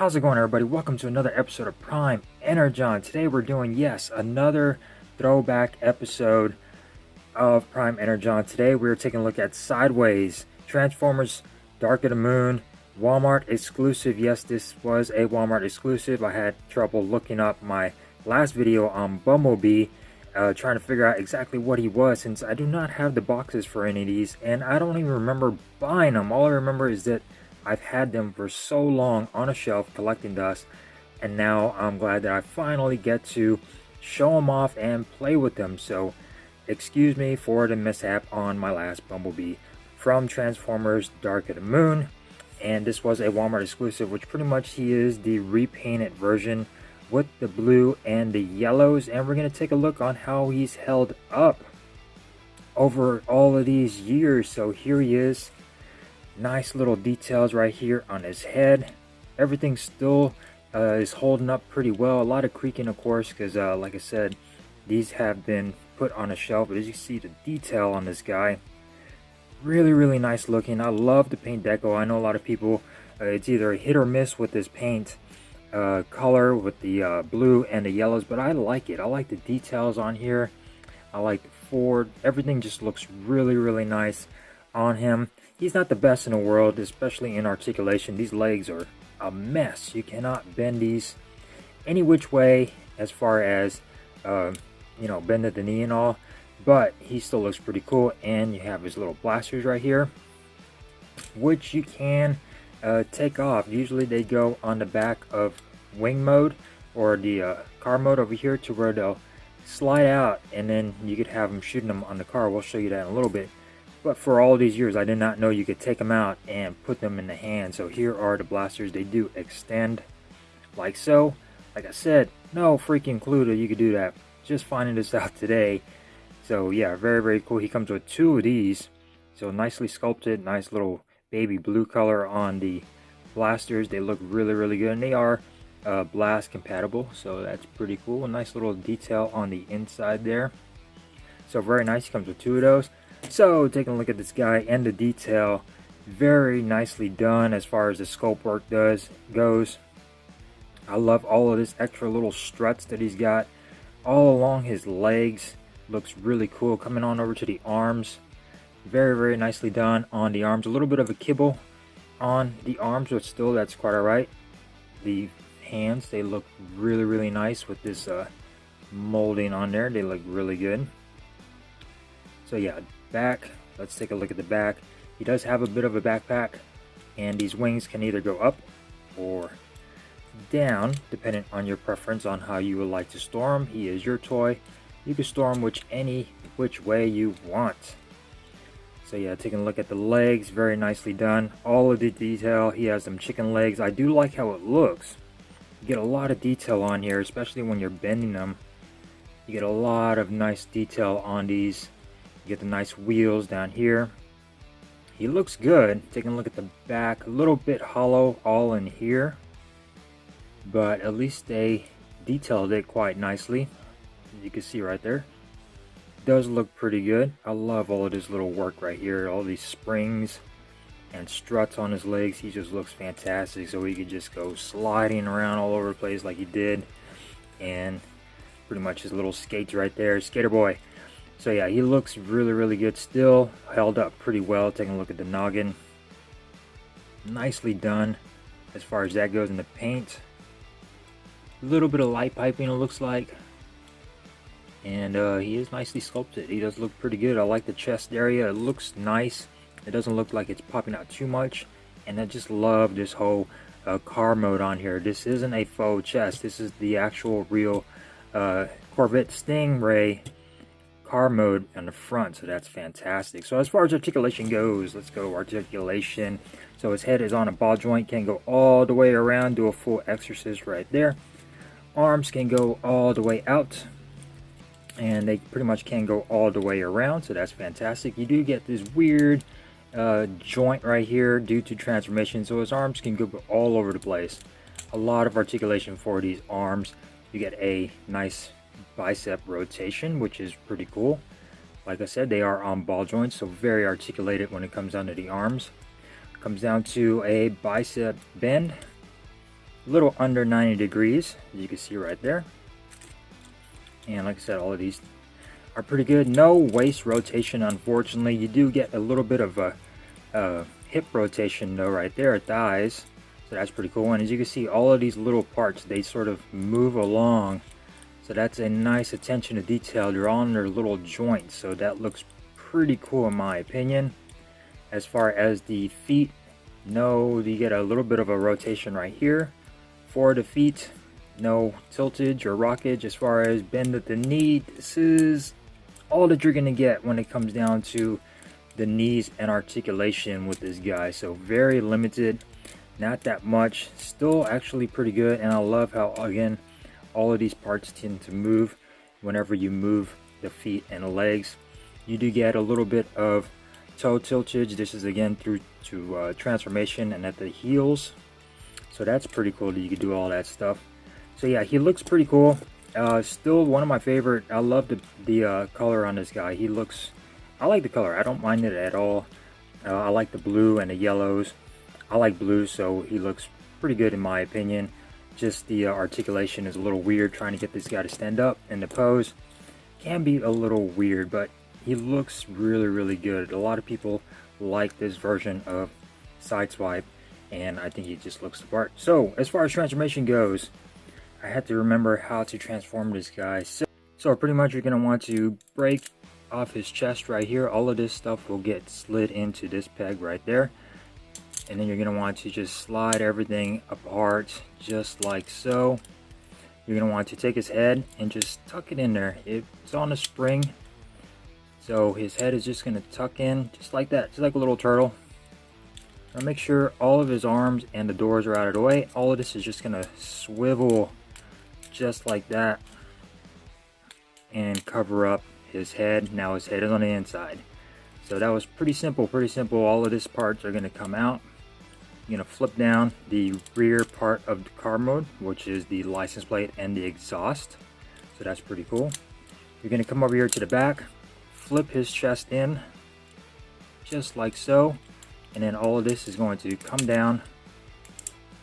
How's it going, everybody? Welcome to another episode of Prime Energon. Today we're doing, yes, another throwback episode of Prime Energon. Today we're taking a look at Sideways, Transformers, Dark of the Moon, Walmart exclusive. Yes, this was a Walmart exclusive. I had trouble looking up my last video on Bumblebee, trying to figure out exactly what he was, since I do not have the boxes for any of these, and I don't even remember buying them. All I remember is that I've had them for so long on a shelf collecting dust, and now I'm glad that I finally get to show them off and play with them. So excuse me for the mishap on my last Bumblebee from Transformers Dark of the Moon. And this was a Walmart exclusive, which pretty much he is the repainted version with the blue and the yellows. And we're going to take a look on how he's held up over all of these years. So here he is. Nice little details right here on his head. Everything still is holding up pretty well. A lot of creaking, of course, because like I said, these have been put on a shelf. But as you see, the detail on this guy, really nice looking. I love the paint deco. I know a lot of people, it's either a hit or miss with this paint color with the blue and the yellows, but I like it. I like the details on here. I like the Ford. Everything just looks really nice on him. He's not the best in the world, especially in articulation. These legs are a mess. You cannot bend these any which way as far as bend at the knee and all, but he still looks pretty cool. And you have his little blasters right here, which you can take off. Usually they go on the back of wing mode or the car mode over here, to where they'll slide out, and then you could have them shooting them on the car. We'll show you that in a little bit. But for all these years, I did not know you could take them out and put them in the hand. So here are the blasters. They do extend like so. Like I said, no freaking clue that you could do that. Just finding this out today. So yeah, very cool. He comes with two of these. So nicely sculpted, nice little baby blue color on the blasters. They look really good, and they are blast compatible. So that's pretty cool. A nice little detail on the inside there. So very nice. He comes with two of those. So taking a look at this guy and the detail, very nicely done as far as the sculpt work goes. I love all of this extra little struts that he's got all along his legs. Looks really cool. Coming on over to the arms, very nicely done on the arms. A little bit of a kibble on the arms, but still that's quite alright. The hands, they look really nice with this molding on there. They look really good. So yeah, back, let's take a look at the back. He does have a bit of a backpack, and these wings can either go up or down depending on your preference on how you would like to store him. He is your toy. You can store him any which way you want. So yeah, taking a look at the legs, very nicely done. All of the detail. He has them chicken legs. I do like how it looks. You get a lot of detail on here, especially when you're bending them. You get a lot of nice detail on these. You get the nice wheels down here. He looks good. Taking a look at the back, a little bit hollow all in here, but at least they detailed it quite nicely. As you can see right there, it does look pretty good. I love all of this little work right here, all these springs and struts on his legs. He just looks fantastic. So he could just go sliding around all over the place like he did, and pretty much his little skates right there, skater boy. So yeah, he looks really good. Still held up pretty well. Taking a look at the noggin, nicely done as far as that goes. In the paint, a little bit of light piping it looks like, and he is nicely sculpted. He does look pretty good. I like the chest area. It looks nice. It doesn't look like it's popping out too much, and I just love this whole car mode on here. This isn't a faux chest. This is the actual real Corvette Stingray car mode on the front. So that's fantastic. So as far as articulation goes, let's go articulation. So his head is on a ball joint, can go all the way around, do a full exorcist right there. Arms can go all the way out, and they pretty much can go all the way around. So that's fantastic. You do get this weird joint right here due to transformation, so his arms can go all over the place. A lot of articulation for these arms. You get a nice bicep rotation, which is pretty cool. Like I said, they are on ball joints, so very articulated when it comes down to the arms. Comes down to a bicep bend. little under 90 degrees, as you can see right there. And like I said, all of these are pretty good. No waist rotation, unfortunately. You do get a little bit of a hip rotation though right there at thighs, so that's pretty cool. And as you can see, all of these little parts, they sort of move along, so that's a nice attention to detail. They're on their little joints, so that looks pretty cool in my opinion. As far as the feet, no, you get a little bit of a rotation right here for the feet. No tiltage or rockage as far as bend at the knee. This is all that you're gonna get when it comes down to the knees and articulation with this guy. So very limited, not that much, still actually pretty good. And I love how, again, all of these parts tend to move whenever you move the feet and the legs. You do get a little bit of toe tiltage. This is again through to transformation and at the heels, so that's pretty cool that you can do all that stuff. So yeah, he looks pretty cool. Still one of my favorite. I love the color on this guy. I like the color. I don't mind it at all. I like the blue and the yellows. I like blue, so he looks pretty good in my opinion. Just the articulation is a little weird, trying to get this guy to stand up, and the pose can be a little weird, but he looks really good. A lot of people like this version of SIDESWIPE, and I think he just looks the part. So as far as transformation goes, I had to remember how to transform this guy. So pretty much you're going to want to break off his chest right here. All of this stuff will get slid into this peg right there. And then you're going to want to just slide everything apart just like so. You're going to want to take his head and just tuck it in there. It's on a spring, so his head is just going to tuck in just like that, just like a little turtle. Now make sure all of his arms and the doors are out of the way. All of this is just going to swivel just like that and cover up his head. Now his head is on the inside. So that was pretty simple, All of these parts are going to come out. You're going to flip down the rear part of the car mode, which is the license plate and the exhaust. So that's pretty cool. You're going to come over here to the back, flip his chest in just like so, and then all of this is going to come down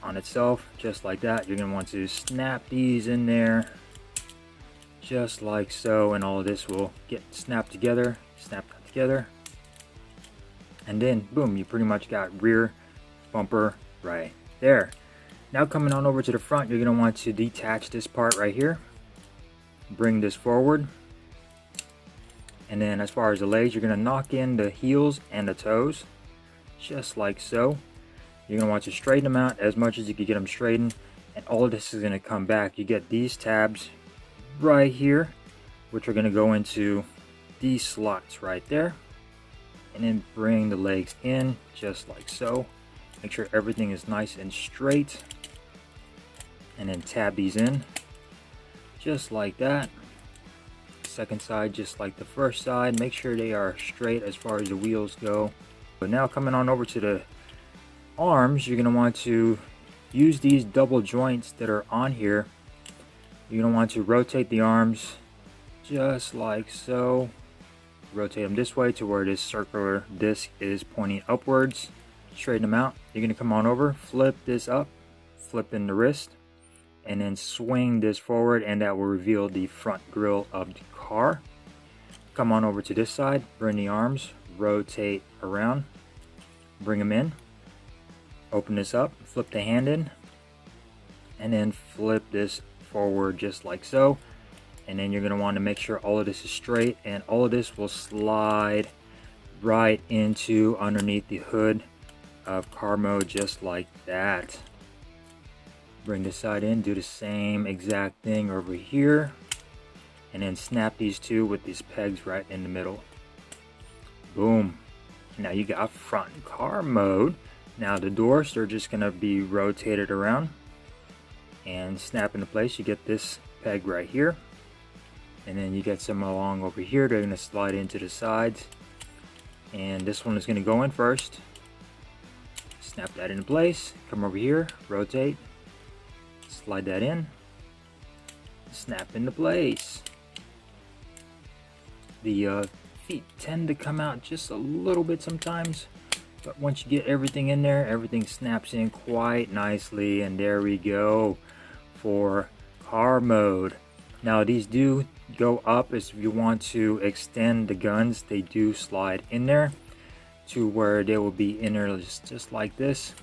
on itself just like that. You're going to want to snap these in there just like so, and all of this will get snapped together, and then boom, you pretty much got rear bumper right there. Now coming on over to the front, you're going to want to detach this part right here, bring this forward, and then as far as the legs, you're going to knock in the heels and the toes just like so. You're going to want to straighten them out as much as you can get them straightened, and all of this is going to come back. You get these tabs right here, which are going to go into these slots right there, and then bring the legs in just like so. Make sure everything is nice and straight, and then tab these in just like that. Second side just like the first side. Make sure they are straight as far as the wheels go. But now coming on over to the arms, you're going to want to use these double joints that are on here. You're going to want to rotate the arms just like so. Rotate them this way to where this circular disc is pointing upwards. Straighten them out. You're going to come on over, flip this up, flip in the wrist, and then swing this forward, and that will reveal the front grille of the car. Come on over to this side, bring the arms, rotate around, bring them in, open this up, flip the hand in, and then flip this forward just like so. And then you're going to want to make sure all of this is straight, and all of this will slide right into underneath the hood of car mode just like that. Bring this side in, do the same exact thing over here, and then snap these two with these pegs right in the middle. Boom. Now you got front car mode. Now the doors are just going to be rotated around and snap into place. You get this peg right here, and then you get some along over here. They're going to slide into the sides, and this one is going to go in first. Snap that into place, come over here, rotate, slide that in, snap into place. The feet tend to come out just a little bit sometimes, But once you get everything in there, everything snaps in quite nicely. And there we go for car mode. Now these do go up as if you want to extend the guns. They do slide in there to where they will be in there just like this.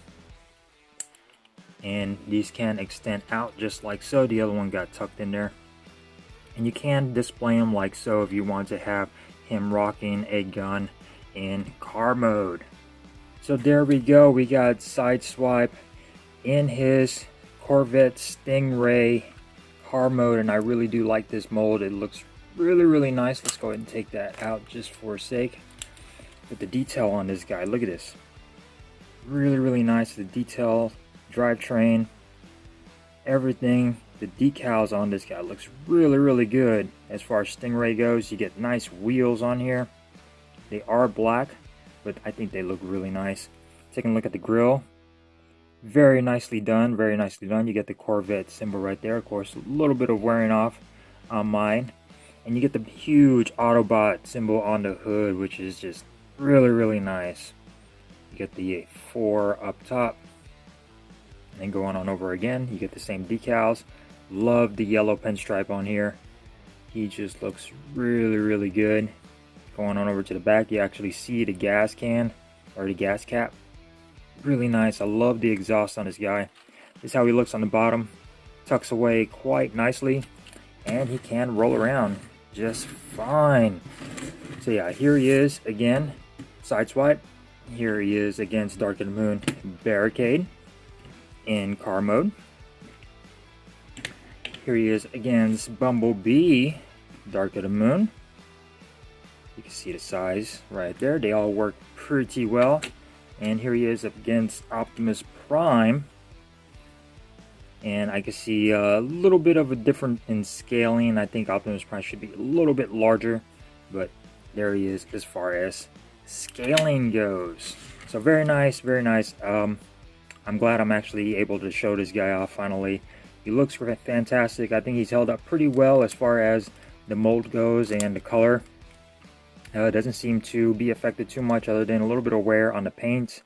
And these can extend out just like so. The other one got tucked in there. And you can display them like so if you want to have him rocking a gun in car mode. So there we go. We got SIDESWIPE in his Corvette Stingray car mode, and I really do like this mold. It looks really nice. Let's go ahead and take that out just for sake. But the detail on this guy, look at this. Really nice. The detail, drivetrain, everything. The decals on this guy looks really good. As far as Stingray goes, you get nice wheels on here. They are black, but I think they look really nice. Taking a look at the grille, very nicely done, very nicely done. You get the Corvette symbol right there. Of course, a little bit of wearing off on mine. And you get the huge Autobot symbol on the hood, which is just really nice. You get the 4 up top. And then going on over again, you get the same decals. Love the yellow pinstripe on here. He just looks really good. Going on over to the back, you actually see the gas can or the gas cap. Really nice. I love the exhaust on this guy. This is how he looks on the bottom. Tucks away quite nicely, and he can roll around just fine. So yeah, here he is again, SIDESWIPE. Here he is against Dark of the Moon Barricade in car mode. Here he is against Bumblebee Dark of the Moon. You can see the size right there. They all work pretty well. And here he is up against Optimus Prime. And I can see a little bit of a difference in scaling. I think Optimus Prime should be a little bit larger. But there he is as far as scaling goes. So very nice, very nice. I'm glad I'm actually able to show this guy off finally. He looks fantastic. I think he's held up pretty well as far as the mold goes and the color. Doesn't seem to be affected too much other than a little bit of wear on the paint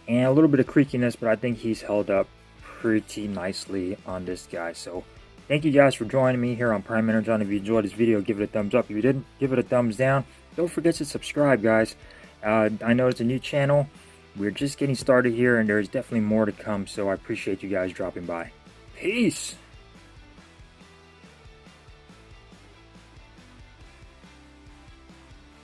and a little bit of creakiness, but I think he's held up pretty nicely on this guy. So thank you guys for joining me here on Prime Energon. If you enjoyed this video, give it a thumbs up. If you didn't, give it a thumbs down. Don't forget to subscribe, guys. I know it's a new channel. We're just getting started here, and there's definitely more to come, so I appreciate you guys dropping by. Peace!